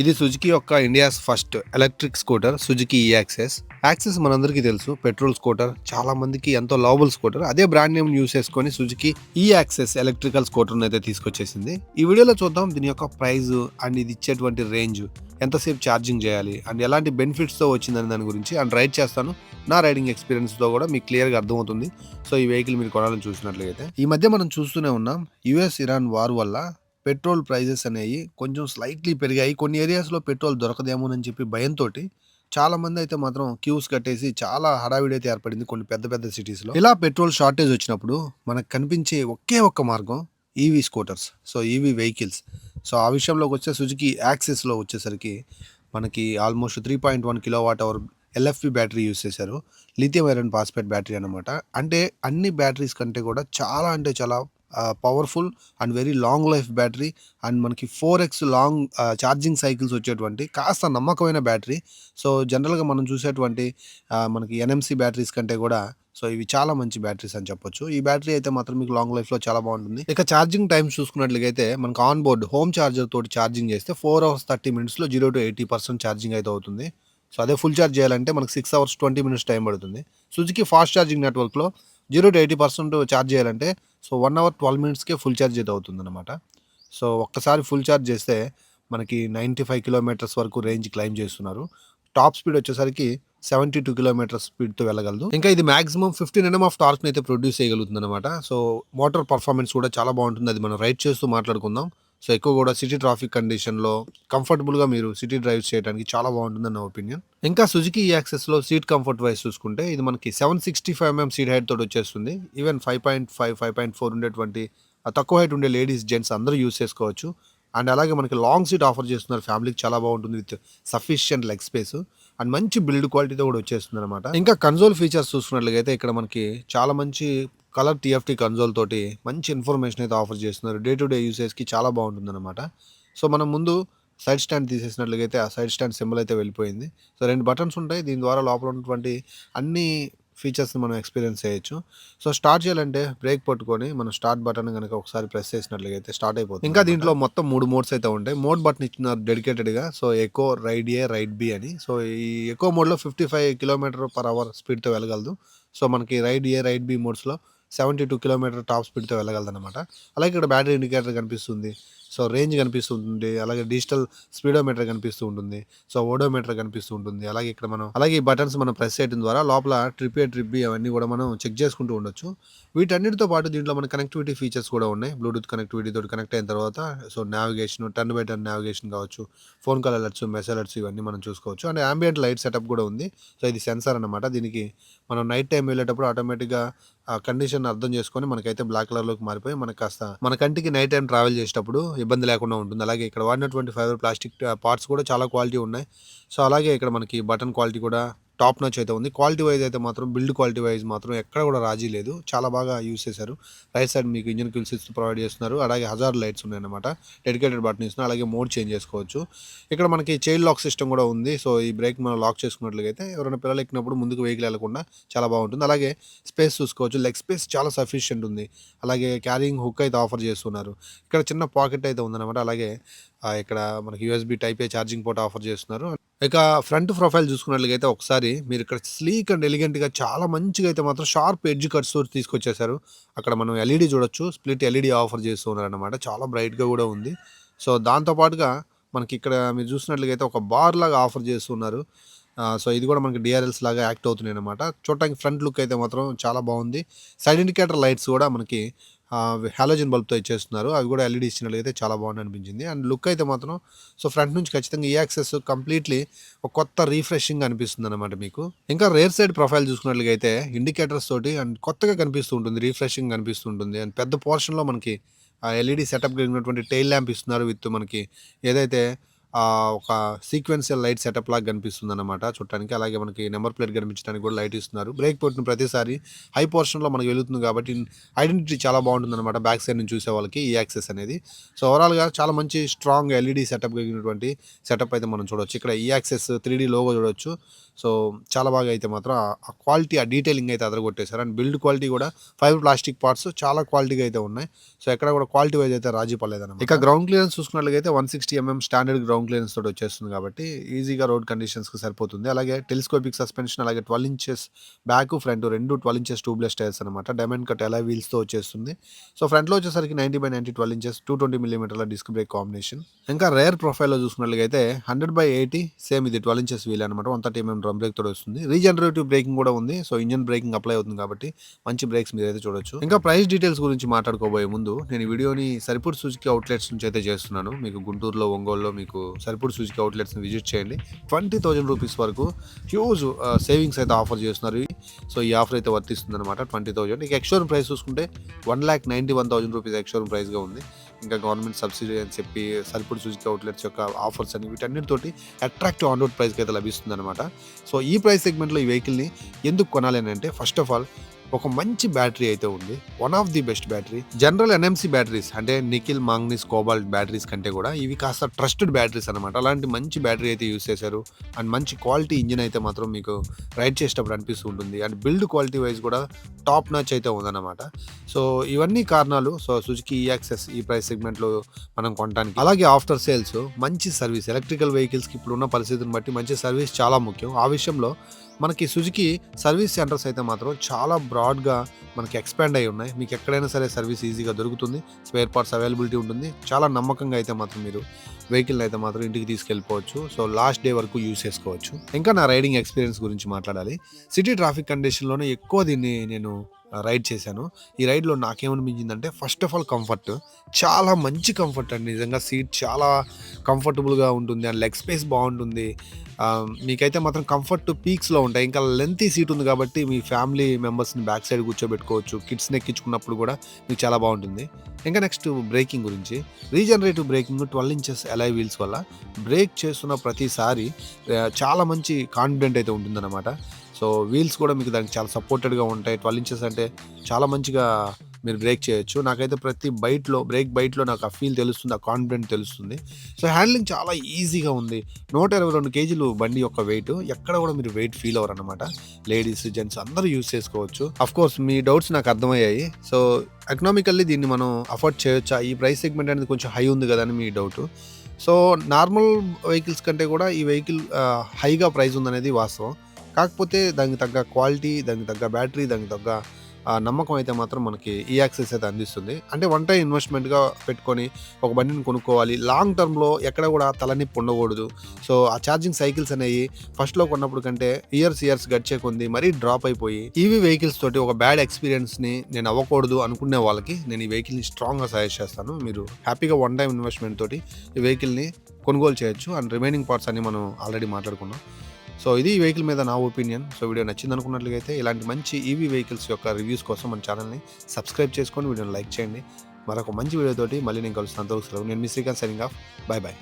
ఇది సుజుకి యొక్క India's first electric scooter Suzuki ఈ యాక్సెస్. యాక్సెస్ మనందరికీ తెలుసు పెట్రోల్ స్కూటర్, చాలా మందికి ఎంతో లవబుల్ స్కూటర్. అదే బ్రాండ్ నేమ్ యూస్ చేసుకొని సుజుకి ఈ యాక్సెస్ ఎలక్ట్రికల్ స్కూటర్ అయితే తీసుకొచ్చేసింది. ఈ వీడియోలో చూద్దాం దీని యొక్క ప్రైస్ అండ్ ఇది ఇచ్చేటువంటి రేంజ్, ఎంతసేపు ఛార్జింగ్ చేయాలి అండ్ ఎలాంటి బెనిఫిట్స్ తో వచ్చిందని దాని గురించి అండ్ రైడ్ చేస్తాను. నా రైడింగ్ ఎక్స్పీరియన్స్ తో కూడా మీకు క్లియర్ గా అర్థమవుతుంది. సో ఈ వెహికల్ మీరు కొనాలని చూసినట్లయితే ఈ మధ్య మనం చూస్తూనే ఉన్నాం, యుఎస్ ఇరాన్ వార్ వల్ల పెట్రోల్ ప్రైజెస్ అనేవి కొంచెం స్లైట్లీ పెరిగాయి. కొన్ని ఏరియాస్లో పెట్రోల్ దొరకదేమోనని చెప్పి భయంతో చాలా మంది అయితే మాత్రం క్యూస్ కట్టేసి చాలా హడావిడి అయితే ఏర్పడింది కొన్ని పెద్ద పెద్ద సిటీస్లో. ఇలా పెట్రోల్ షార్టేజ్ వచ్చినప్పుడు మనకు కనిపించే ఒకే ఒక్క మార్గం EV scooters, so EV vehicles. So ఆ విషయంలోకి వచ్చే సుజుకి యాక్సెస్లో వచ్చేసరికి మనకి almost 3.1 kWh LFP battery use చేశారు. లిథియం ఐరన్ ఫాస్ఫేట్ బ్యాటరీ అనమాట. అంటే అన్ని బ్యాటరీస్ కంటే కూడా చాలా అంటే చాలా powerful and very long life battery and మనకి 4x లాంగ్ ఛార్జింగ్ సైకిల్స్ వచ్చేటువంటి కాస్త నమ్మకమైన బ్యాటరీ. సో జనరల్గా మనం చూసేటువంటి మనకి ఎన్ఎంసి బ్యాటరీస్ కంటే కూడా సో ఇవి చాలా మంచి బ్యాటరీస్ అని చెప్పొచ్చు. ఈ బ్యాటరీ అయితే మాత్రం మీకు లాంగ్ లైఫ్లో చాలా బాగుంటుంది. ఇక ఛార్జింగ్ టైమ్స్ చూసుకున్నట్లయితే మనకు ఆన్ బోర్డ్ హోమ్ ఛార్జర్ తోటి ఛార్జింగ్ చేస్తే 4 hours 30 minutesలో 0 to 80% ఛార్జింగ్ అయితే అవుతుంది. సో అదే ఫుల్ ఛార్జ్ చేయాలంటే మనకు 6 hours 20 minutes టైం పడుతుంది. సుజుకి ఫాస్ట్ ఛార్జింగ్ నెట్వర్క్లో 0 to 80% ఛార్జ్ చేయాలంటే సో 1 hour 12 minutesకే ఫుల్ ఛార్జ్ అయితే అవుతుందన్నమాట. సో ఒక్కసారి ఫుల్ ఛార్జ్ చేస్తే మనకి 95 kilometers వరకు రేంజ్ క్లైమ్ చేస్తున్నారు. టాప్ స్పీడ్ వచ్చేసరికి 72 kilometers స్పీడ్తో వెళ్ళగలదు. ఇంకా ఇది మాక్సిమం 15 Nm ఆఫ్ టార్క్ని అయితే ప్రొడ్యూస్ చేయగలుగుతుంది అనమాట. సో మోటార్ పర్ఫార్మెన్స్ కూడా చాలా బాగుంటుంది. అది మనం రైడ్ చేస్తూ మాట్లాడుకుందాం. సో ఎక్కువ కూడా సిటీ ట్రాఫిక్ కండిషన్లో కంఫర్టబుల్గా మీరు సిటీ డ్రైవ్ చేయడానికి చాలా బాగుంటుంది నా ఒపీనియన్. ఇంకా సుజుకి ఈ యాక్సెస్లో సీట్ కంఫర్ట్ వైజ్ చూసుకుంటే ఇది మనకి 765 mm సీట్ హైట్ తోటి వచ్చేస్తుంది. ఈవెన్ 5.5 5.4 ఉండేటువంటి తక్కువ హైట్ ఉండే లేడీస్ జెంట్స్ అందరూ యూస్ చేసుకోవచ్చు. అండ్ అలాగే మనకి లాంగ్ సీట్ ఆఫర్ చేస్తున్నారు. ఫ్యామిలీకి చాలా బాగుంటుంది with sufficient leg space and మంచి బిల్డ్ క్వాలిటీతో కూడా వచ్చేస్తుంది అనమాట. ఇంకా కన్సోల్ ఫీచర్స్ చూసుకున్నట్లయితే ఇక్కడ మనకి చాలా మంచి కలర్ టీఎఫ్టీ కన్సోల్ తోటి మంచి ఇన్ఫర్మేషన్ అయితే ఆఫర్ చేస్తున్నారు. డే టు డే యూసేజ్కి చాలా బాగుంటుంది అనమాట. సో మనం ముందు సైడ్ స్టాండ్ తీసేసినట్లయితే ఆ సైడ్ స్టాండ్ సింబల్ అయితే వెళ్ళిపోయింది. సో 2 బటన్స్ ఉంటాయి. దీని ద్వారా లోపల ఉన్నటువంటి అన్ని ఫీచర్స్ని మనం ఎక్స్పీరియన్స్ చేయొచ్చు. సో స్టార్ట్ చేయాలంటే బ్రేక్ పట్టుకొని మనం స్టార్ట్ బటన్ కనుక ఒకసారి ప్రెస్ చేసినట్లయితే స్టార్ట్ అయిపోతుంది. ఇంకా దీంట్లో మొత్తం 3 మోడ్స్ అయితే ఉంటాయి. మోడ్ బటన్ ఇచ్చినారు డెడికేటెడ్గా. సో ఎకో, రైడ్ ఏ, రైడ్ బి అని. సో ఈ ఎకో మోడ్లో 55 km/h స్పీడ్తో వెళ్ళగలదు. సో మనకి రైడ్ ఏ, రైడ్ బి మోడ్స్లో 72 km టాప్ స్పీడ్తో వెళ్ళగలదు అనమాట. అలాగే ఇక్కడ బ్యాటరీ ఇండికేటర్ కనిపిస్తుంది. సో రేంజ్ కనిపిస్తుంది. అలాగే డిజిటల్ స్పీడోమీటర్ కనిపిస్తూ ఉంటుంది. సో ఓడోమీటర్ కనిపిస్తూ ఉంటుంది. అలాగే ఇక్కడ అలాగే ఈ బటన్స్ మనం ప్రెస్ చేయడం ద్వారా లోపల ట్రిప్ ఏ, ట్రిప్ బి అవన్నీ కూడా మనం చెక్ చేసుకుంటూ ఉండొచ్చు. వీటన్నిటితో పాటు దీంట్లో మన కనెక్టివిటీ ఫీచర్స్ కూడా ఉన్నాయి. బ్లూటూత్ కనెక్టివిటీ తోటి కనెక్ట్ అయిన తర్వాత so navigation, turn by turn navigation కావచ్చు, phone call alerts, message alerts ఇవన్నీ మనం చూసుకోవచ్చు. అండ్ ambient లైట్ సెటప్ కూడా ఉంది. సో ఇది సెన్సార్ అనమాట. దీనికి మనం నైట్ టైం వెళ్ళేటప్పుడు ఆటోమేటిక్గా ఆ కండిషన్ అర్థం చేసుకొని మనకైతే బ్లాక్ కలర్లోకి మారిపోయి మనకు కాస్త మన కంటికి నైట్ టైం ట్రావెల్ చేసేటప్పుడు ఇబ్బంది లేకుండా ఉంటుంది. అలాగే ఇక్కడ వాడినటువంటి ఫైబర్ ప్లాస్టిక్ పార్ట్స్ కూడా చాలా క్వాలిటీ ఉన్నాయి. సో అలాగే ఇక్కడ మనకి బటన్ క్వాలిటీ కూడా టాప్ నచ్ అయితే ఉంది. క్వాలిటీ వైజ్ అయితే మాత్రం బిల్డ్ క్వాలిటీ వైజ్ మాత్రం ఎక్కడ కూడా రాజీ లేదు. చాలా బాగా యూస్ చేశారు. రైట్ సైడ్ మీకు ఇంజిన్ కిల్ స్విచ్ ప్రొవైడ్ చేస్తున్నారు. అలాగే హజార్ లైట్స్ ఉన్నాయన్నమాట. డెడికేటెడ్ బటన్ ఇస్తున్నారు. అలాగే మోడ్ చేంజ్ చేసుకోవచ్చు. ఇక్కడ మనకి చైల్డ్ లాక్ సిస్టమ్ కూడా ఉంది. సో ఈ బ్రేక్ మనం లాక్ చేసుకున్నట్లయితే ఎవరైనా పిల్లలు ఎక్కినప్పుడు ముందుకు వెహికల్ వెళ్లకుండా చాలా బాగుంటుంది. అలాగే స్పేస్ చూసుకోవచ్చు. లెగ్ స్పేస్ చాలా సఫిషియెంట్ ఉంది. అలాగే క్యారింగ్ హుక్ అయితే ఆఫర్ చేస్తున్నారు. ఇక్కడ చిన్న పాకెట్ అయితే ఉందన్నమాట. అలాగే ఇక్కడ మనకి యూఎస్బి టైప్ ఏ ఛార్జింగ్ పోర్ట్ ఆఫర్ చేస్తున్నారు. ఇక ఫ్రంట్ ప్రొఫైల్ చూసుకున్నట్లయితే ఒకసారి మీరు ఇక్కడ స్లీక్ అండ్ ఎలిగెంట్గా చాలా మంచిగా అయితే మాత్రం షార్ప్ ఎడ్జ్ కట్స్ తోటి తీసుకొచ్చేసారు. అక్కడ మనం ఎల్ఈడి చూడొచ్చు. స్ప్లిట్ ఎల్ఈడి ఆఫర్ చేస్తున్నారు అనమాట. చాలా బ్రైట్గా కూడా ఉంది. సో దాంతోపాటుగా మనకి ఇక్కడ మీరు చూసినట్లయితే ఒక బార్ లాగా ఆఫర్ చేస్తున్నారు. సో ఇది కూడా మనకి డిఆర్ఎల్స్ లాగా యాక్ట్ అవుతున్నాయి అనమాట. చూడటానికి ఫ్రంట్ లుక్ అయితే మాత్రం చాలా బాగుంది. సైడ్ ఇండికేటర్ లైట్స్ కూడా మనకి హాలోజన్ బల్బ్తో ఇచ్చేస్తున్నారు. అవి కూడా ఎల్ఈడి ఇచ్చినట్లయితే చాలా బాగుంది అనిపించింది. అండ్ లుక్ అయితే మాత్రం సో ఫ్రంట్ నుంచి ఖచ్చితంగా ఈ యాక్సెస్ కంప్లీట్లీ ఒక కొత్త రీఫ్రెషింగ్ అనిపిస్తుంది అనమాట మీకు. ఇంకా రేర్ సైడ్ ప్రొఫైల్ చూసుకున్నట్లయితే ఇండికేటర్స్ తోటి అండ్ కొత్తగా కనిపిస్తూ ఉంటుంది, రీఫ్రెషింగ్ కనిపిస్తూ ఉంటుంది. అండ్ పెద్ద పోర్షన్లో మనకి ఎల్ఈడి సెటప్ కలిగినటువంటి టైల్ ల్యాంప్ ఇస్తున్నారు విత్ మనకి ఏదైతే ఒక సీక్వెన్షియల్ లైట్ సెటప్ లాగా కనిపిస్తుంది అనమాట చూడటానికి. అలాగే మనకి నెంబర్ ప్లేట్ కనిపించడానికి కూడా లైట్ ఇస్తున్నారు. బ్రేక్ పెట్టిన ప్రతిసారి హై పోర్షన్లో మనకి వెళుతుంది కాబట్టి ఐడెంటిటీ చాలా బాగుంటుంది అనమాట బ్యాక్ సైడ్ నుంచి చూసే వాళ్ళకి ఈ యాక్సెస్ అనేది. సో ఓవరాల్గా చాలా మంచి స్ట్రాంగ్ ఎల్ఈడి సెటప్ కలిగినటువంటి సెటప్ అయితే మనం చూడవచ్చు. ఇక్కడ ఈ యాక్సెస్ 3D లోగో చూడవచ్చు. సో చాలా బాగా అయితే మాత్రం ఆ క్వాలిటీ, ఆ డీటెయిలింగ్ అయితే అదరగొట్టేశారు. అండ్ బిల్డ్ క్వాలిటీ కూడా ఫైబర్ ప్లాస్టిక్ పార్ట్స్ చాలా క్వాలిటీగా అయితే ఉన్నాయి. సో ఎక్కడ కూడా క్వాలిటీ వైజ్ అయితే రాజీ పడలేదన్నమాట. ఇక గ్రౌండ్ క్లియరెన్స్ చూసుకున్నట్లయితే 160 mm standard ground ground clearance తోటి వచ్చేస్తుంది కాబట్టి ఈజీగా రోడ్ కండిషన్స్‌కి సరిపోతుంది. అలాగే టెలిస్కోపిక్ సస్పెన్షన్, అలాగే 12 inches back, front 2 12 inches tubeless tyres అనమాట. డైమండ్ కట్ అలాయ్ వీల్స్‌తో వచ్చేస్తుంది. సో ఫ్రంట్‌లో వచ్చేసరికి 90/90 12 ఇంచెస్ 220 మిల్లీమీటర్ల డిస్క్ బ్రేక్ కాంబినేషన్. ఇంకా రేర్ ప్రొఫైల్‌లో చూసుకున్నట్లయితే 100/80 సేమ్ ఇది 12 ఇంచెస్ వీల్ అనమాట. 130 డ్రమ్ బ్రేక్ తోటి వస్తుంది. రీజనరేటివ్ బ్రేకింగ్ కూడా ఉంది. సో ఇంజిన్ బ్రేకింగ్ అప్లై అవుతుంది కాబట్టి మంచి బ్రేక్స్ మీరైతే చూడొచ్చు. ఇంకా ప్రైస్ డీటెయిల్స్ గురించి మాట్లాడుకోబోయే ముందు నేను ఈ వీడియోని సరిపూర్ సుజుకి అవుట్లెట్స్ నుంచి అయితే చేస్తున్నాను. మీకు గుంటూరులో, ఒంగోలులో మీకు సరిపూర్ సుజుకి అవుట్లెట్స్‌ని విజిట్ చేయండి. 20,000 రూపీస్ వరకు హ్యూజ్ సేవింగ్స్ అయితే ఆఫర్ చేస్తున్నారు. సో ఈ ఆఫర్ అయితే వర్తిస్తుందన్నమాట 20,000. ఇక ఎక్స్‌షోరూమ్ ప్రైస్ చూసుకుంటే 1,91,000 రూపీస్ ఎక్స్‌షోరూమ్ ప్రైస్‌గా ఉంది. ఇంకా గవర్నమెంట్ సబ్సిడీ అని చెప్పి సరిపూర్ సుజుకి అవుట్లెట్స్ యొక్క ఆఫర్స్ అని వీటన్నిటితోటి అట్రాక్టివ్ ఆన్ రోడ్ ప్రైస్‌కి అయితే లభిస్తుందన్నమాట. సో ఈ ప్రైస్ సెగ్మెంట్‌లో ఈ వెహికల్‌ని ఎందుకు కొనాలి అని అంటే, ఫస్ట్ ఆఫ్ ఆల్ ఒక మంచి బ్యాటరీ అయితే ఉంది. One of the best battery. General NMC batteries అంటే నికిల్, మాంగనీస్, కోబాల్ట్ బ్యాటరీస్ కంటే కూడా ఇవి కాస్త ట్రస్టెడ్ బ్యాటరీస్ అనమాట. అలాంటి మంచి బ్యాటరీ అయితే యూస్ చేశారు. అండ్ మంచి క్వాలిటీ ఇంజిన్ అయితే మాత్రం మీకు రైడ్ చేసేటప్పుడు అనిపిస్తూ ఉంటుంది. అండ్ బిల్డ్ క్వాలిటీ వైజ్ కూడా టాప్ నాచ్ అయితే ఉందన్నమాట. సో ఇవన్నీ కారణాలు సో సుజుకి యాక్సెస్ ఈ ప్రైస్ సెగ్మెంట్లో మనం కొనడానికి. అలాగే ఆఫ్టర్ సేల్స్ మంచి సర్వీస్. ఎలక్ట్రికల్ వెహికల్స్కి ఇప్పుడున్న పరిస్థితిని బట్టి మంచి సర్వీస్ చాలా ముఖ్యం. ఆ విషయంలో మనకి సుజుకి సర్వీస్ సెంటర్స్ అయితే మాత్రం చాలా బ్రాడ్‌గా మనకి ఎక్స్‌పాండ్ అయ్యి ఉన్నాయి. మీకు ఎక్కడైనా సరే సర్వీస్ ఈజీగా దొరుకుతుంది. స్పేర్ పార్ట్స్ అవైలబిలిటీ ఉంటుంది. చాలా నమ్మకంగా అయితే మాత్రం మీరు వెహికల్‌ని అయితే మాత్రం ఇంటికి తీసుకెళ్ళిపోవచ్చు. సో లాస్ట్ డే వరకు యూజ్ చేసుకోవచ్చు. ఇంకా నా రైడింగ్ ఎక్స్‌పీరియన్స్ గురించి మాట్లాడాలి. సిటీ ట్రాఫిక్ కండిషన్‌లోనే ఎక్కువ దీన్ని నేను రైడ్ చేశాను. ఈ రైడ్‌లో నాకేమనిపించిందంటే, ఫస్ట్ ఆఫ్ ఆల్ కంఫర్ట్. చాలా మంచి కంఫర్ట్ అండి. నిజంగా సీట్ చాలా కంఫర్టబుల్‌గా ఉంటుంది. అండ్ లెగ్ స్పేస్ బావుంటుంది. మీకైతే మాత్రం కంఫర్ట్ పీక్స్‌లో ఉంటాయి. ఇంకా లెంతీ సీట్ ఉంది కాబట్టి మీ ఫ్యామిలీ మెంబర్స్‌ని బ్యాక్ సైడ్ కూర్చోబెట్టుకోవచ్చు. కిడ్స్‌ని ఎక్కించుకున్నప్పుడు కూడా మీకు చాలా బావుంటుంది. ఇంకా నెక్స్ట్ బ్రేకింగ్ గురించి. Regenerative braking 12 inches alloy wheels వల్ల బ్రేక్ చేస్తున్న ప్రతిసారి చాలా మంచి కాన్ఫిడెంట్ అయితే ఉంటుందన్నమాట. సో వీల్స్ కూడా మీకు దానికి చాలా సపోర్టెడ్‌గా ఉంటాయి. 12 ఇంచెస్ అంటే చాలా మంచిగా మీరు బ్రేక్ చేయొచ్చు. నాకైతే ప్రతి బ్రేక్ బైట్‌లో నాకు ఆ ఫీల్ తెలుస్తుంది. ఆ కాన్ఫిడెంట్ తెలుస్తుంది. సో హ్యాండ్లింగ్ చాలా ఈజీగా ఉంది. 122 కేజీలు బండి యొక్క వెయిట్. ఎక్కడ కూడా మీరు వెయిట్ ఫీల్ అవ్వరన్నమాట. లేడీస్, జెంట్స్ అందరూ యూజ్ చేసుకోవచ్చు. ఆఫ్‌కోర్స్ మీ డౌట్స్ నాకు అర్థమయ్యాయి. సో ఎకనామికల్లీ దీన్ని మనం అఫోర్డ్ చేయొచ్చా? ఈ ప్రైస్ సెగ్మెంట్ అనేది కొంచెం హై ఉంది కదా అని మీ డౌట్. సో నార్మల్ వెహికల్స్ కంటే కూడా ఈ వెహికల్ హైగా ప్రైస్ ఉందనేది వాస్తవం. కాకపోతే దానికి తగ్గ క్వాలిటీ, దానికి తగ్గ బ్యాటరీ, దానికి తగ్గ నమ్మకం అయితే మాత్రం మనకి ఈ యాక్సెస్ అయితే అందిస్తుంది. అంటే వన్ టైమ్ ఇన్వెస్ట్‌మెంట్‌గా పెట్టుకొని ఒక బండిని కొనుక్కోవాలి. లాంగ్ టర్మ్‌లో ఎక్కడ కూడా తలనొప్పి ఉండకూడదు. సో ఆ ఛార్జింగ్ సైకిల్స్ అనేవి ఫస్ట్‌లో కొన్నప్పుడు కంటే ఇయర్స్ గడిచే కొద్దీ మరీ డ్రాప్ అయిపోయి ఈవీ వెహికల్స్ తోటి ఒక బ్యాడ్ ఎక్స్‌పీరియన్స్‌ని నేను అవ్వకూడదు అనుకునే వాళ్ళకి నేను ఈ వెహికల్‌ని స్ట్రాంగ్‌గా సజెస్ట్ చేస్తాను. మీరు హ్యాపీగా వన్ టైమ్ ఇన్వెస్ట్‌మెంట్ తోటి ఈ వెహికల్‌ని కొనుగోలు చేయొచ్చు. అండ్ రిమైనింగ్ పార్ట్స్ అన్ని మనం ఆల్రెడీ మాట్లాడుకున్నాం. సో ఇది ఈ వెహికల్ మీద నా ఒపీనియన్. సో వీడియో నచ్చిందనుకున్నట్లయితే ఇలాంటి మంచి ఈవీ వెహికల్స్ యొక్క రివ్యూస్ కోసం మన ఛానల్‌ని సబ్స్క్రైబ్ చేసుకొని వీడియోని లైక్ చేయండి. మరొక మంచి వీడియోతోటి మళ్ళీ నేను కలుస్తాను. అంతవరకు సెలవు. నేను మీ శ్రీకాంత్ సైనింగ్ ఆఫ్. బై.